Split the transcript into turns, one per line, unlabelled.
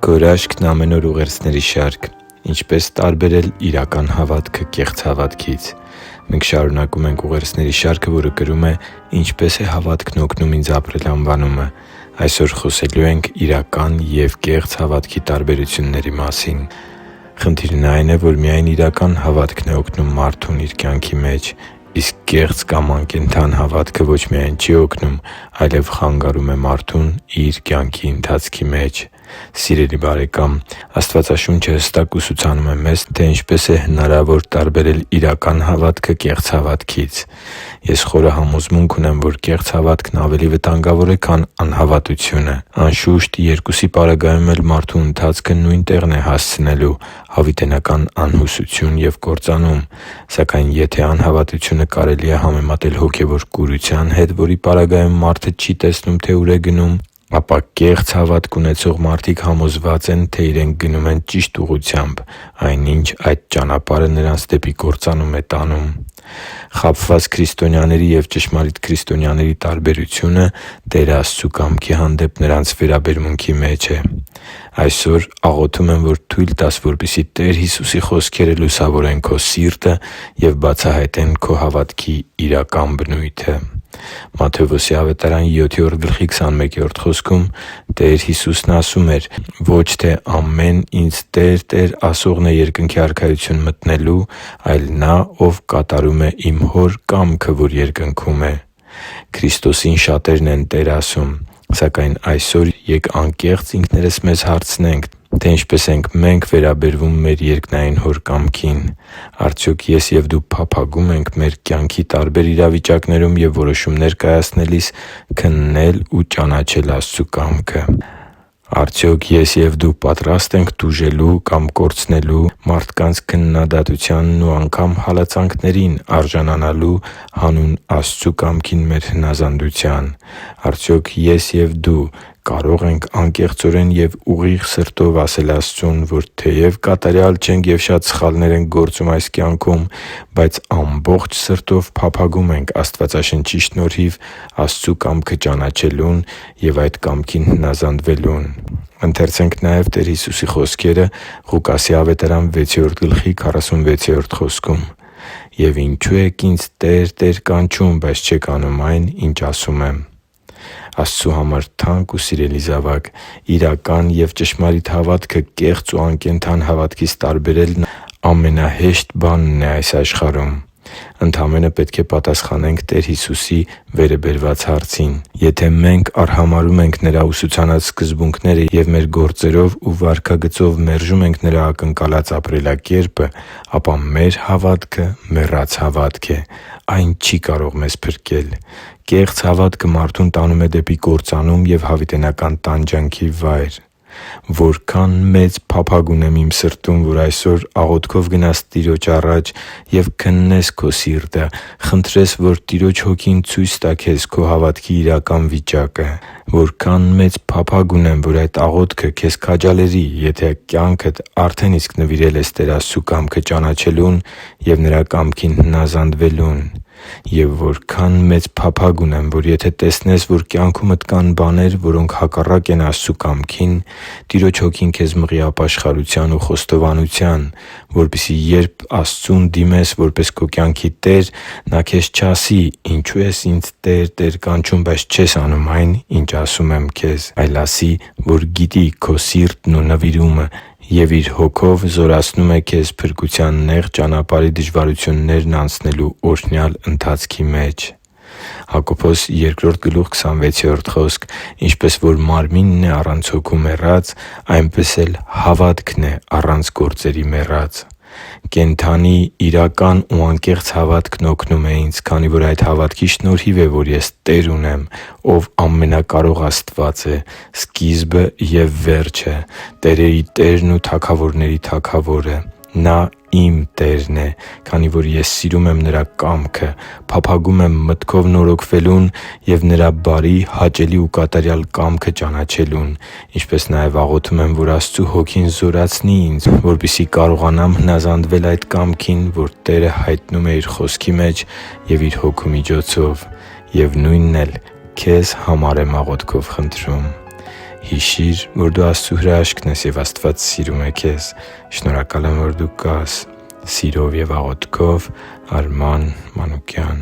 Գորաշքն ամեն օր ուղերձների շարք։ Ինչպես տարբերել իրական հավատքը կեղծ հավատքից։ Մենք շարունակում ենք ուղերձների շարքը, որը կրում է «Ինչպե՞ս է հավատքն օգնում ինձ ապրել» անվանումը։ Այսօր խոսելու ենք իրական և կեղծ հավատքի տարբերությունների մասին։ Խնդիրն այն է, որ միայն իրական հավատքն է օգնում մարդուն իր կյանքի մեջ, իսկ կեղծ կամ անկենդան հավատքը ոչ միայն չի օգնում, այլև խանգարում է մարդուն իր կյանքի ընթացքի մեջ։ Սիրելի՛ բարեկամ, Աստվածաշունչը հստակ ուսուցանում է մեզ, թե ինչպես է հնարավոր տարբերել իրական հավատքը կեղծ հավատքից։ Ես խորը համոզմունք ունեմ, որ կեղծ հավատքն ավելի վտանգավոր է, քան անհավատությունը։ Անշուշտ, երկուսի պարագայում էլ մարդու ընթացքը նույն տեղն է հասցնելու՝ հավիտենական անհուսություն և կործանում։ Սակայն եթե անհավատությունը կարելի է համեմատել հոգևոր կուրության հետ, որի պարագայում մարդը չի տեսնում, թե ուր է գնում, ապա կեղծ հավատք ունեցող մարդիկ համոզված են, թե իրենք գնում են ճիշտ ուղղությամբ, այնինչ այդ ճանապարհը նրանց դեպի կործանում է տանում։ Խաբված քրիստոնյաների և ճշմարիտ քրիստոնյաների տարբերությունը Տեր Աստծու կամքի հանդեպ նրանց վերաբերմունքի մեջ է։ Այսօր աղոթում եմ, որ թույլ տաս, որպեսզի Տեր Հիսուսի խոսքերը լուսավորեն քո սիրտը և բացահայտեն քո հավատքի իրական բնույթը։ Մատթեոս 7:21 խոսքում Տեր Հիսուսն ասում էր. «Ոչ թե ամեն ինձ "Տե՛ր, Տե՛ր" ասողն է երկնքի Արքայություն մտնելու, այլ նա, ով կատարում է իմ Հոր կամքը, որ երկնքում է»։ Քրիստոսին շատերն են «Տեր» ասում։ Սակայն այսօր ե՛կ անկեղծ ինքներս մեզ հարցնենք, թե ինչպե՞ս ենք մենք վերաբերվում մեր երկնային Հոր կամքին։ Արդյոք ես և դու փափագո՞ւմ ենք մեր կյանքի տարբեր իրավիճակներում և որոշումներ կայացնելիս քննել ու ճանաչել Աստծու կամքը։ Արդյոք ես և դու պատրաստ ենք տուժելու կամ կորցնելու մարդկանց քննադատությանն ու անգամ հալածանքներին արժանանալու հանուն Աստծու կամքին մեր հնազանդության։ Արդյոք ես և դու կարո՞ղ ենք անկեղծորեն և ուղիղ սրտով ասել Աստծուն, որ թեև կատարյալ չենք և շատ սխալներ ենք գործում այս կյանքում, բայց ամբողջ սրտով փափագում ենք Աստվածաշնչի շնորհիվ Աստծու կամքը ճանաչելուն և այդ կամքին հնազանդվելուն։ «Եվ ինչո՞ւ եք ինձ "Տե՛ր, Տե՛ր" կանչում, բայց չեք անում այն, ինչ ասում եմ» (Ղուկաս 6:46): Աստծու համար թանկ ու սիրելի՛ զավակ, իրական և ճշմարիտ հավատքը կեղծ ու անկենդան հավատքից տարբերելն ամենահեշտ բանն է այս աշխարհում։ Ընդամենը պետք է պատասխանենք Տեր Հիսուսի վերը բերված հարցին։ Եթե մենք արհամարհում ենք Նրա ուսուցանած սկզբունքները և մեր գործերով ու վարքագծով մերժում ենք Նրա ակնկալած ապրելակերպը, ապա մեր հավատքը մեռած հավատք է։ Այն չի կարող մեզ փրկել։ Կեղծ հավատքը մարդուն տանում է դեպի կործանում և հավիտենական տանջանքի վայր։ Որքա՜ն մեծ փափագ ունեմ իմ սրտում, որ այսօր աղոթքով գնաս Տիրոջ առաջ և քննես քո սիրտը, խնդրես, որ Տիրոջ Հոգին ցույց տա քեզ քո հավատքի իրական վիճակը։ Որքա՜ն մեծ փափագ ունեմ, որ այդ աղոթքը քեզ քաջալերի, եթե կյանքդ արդեն իսկ նվիրել ես Տեր Աստծու կամքը ճանաչելուն և Նրա կամքին հնազանդվելուն։ Եվ որքա՜ն մեծ փափագ ունեմ, որ եթե տեսնես, որ կյանքումդ կան բաներ, որոնք հակառակ են Աստծու կամքին, Տիրոջ Հոգին քեզ մղի ապաշխարության ու խոստովանության, որպեսզի երբ Աստծուն դիմես որպես քո կյանքի Տեր, Նա քեզ չասի. «Ինչո՞ւ ես ինձ "Տե՛ր, Տե՛ր" կանչում, բայց չես անում այն, ինչ ասում եմ քեզ», այլ ասի, որ գիտի քո սիրտն ու նվիրումը և Իր Հոգով զորացնում է քեզ փրկության նեղ ճանապարհի դժվարություններն անցնելու օրհնյալ ընթացքի մեջ։ Հակոբոս 2:26 «Ինչպես որ մարմինն է առանց հոգու մեռած, այնպես էլ հավատքն է առանց գործերի մեռած»։ Կենդանի, իրական ու անկեղծ հավատքն օգնում է ինձ, քանի որ այդ հավատքի շնորհիվ է, որ ես Տեր ունեմ, Ով ամենակարող Աստված է, սկիզբը և վերջը, տերերի Տերն ու թագավորների Թագավորը։ Նա իմ Տերն է, քանի որ ես սիրում եմ Նրա կամքը, փափագում եմ մտքով նորոգվելուն և Նրա բարի, հաճելի ու կատարյալ կամքը ճանաչելուն։ Ինչպես նաև աղոթում եմ, որ Աստծու Հոգին զորացնի ինձ, որպեսզի կարողանամ հնազանդվել այդ կամքին, որ Տերը հայտնում է Իր Խոսքի մեջ և Իր Հոգու միջոցով։ Եվ նույնն էլ քեզ համար եմ աղոթքով խնդրում։ Հիշի՛ր, որ դու Աստծո հրաշքն ես, և Աստված սիրում է քեզ։ Շնորհակալ եմ, որ դու կա՛ս։ Սիրով և աղոթքով Արման Մանուկյան։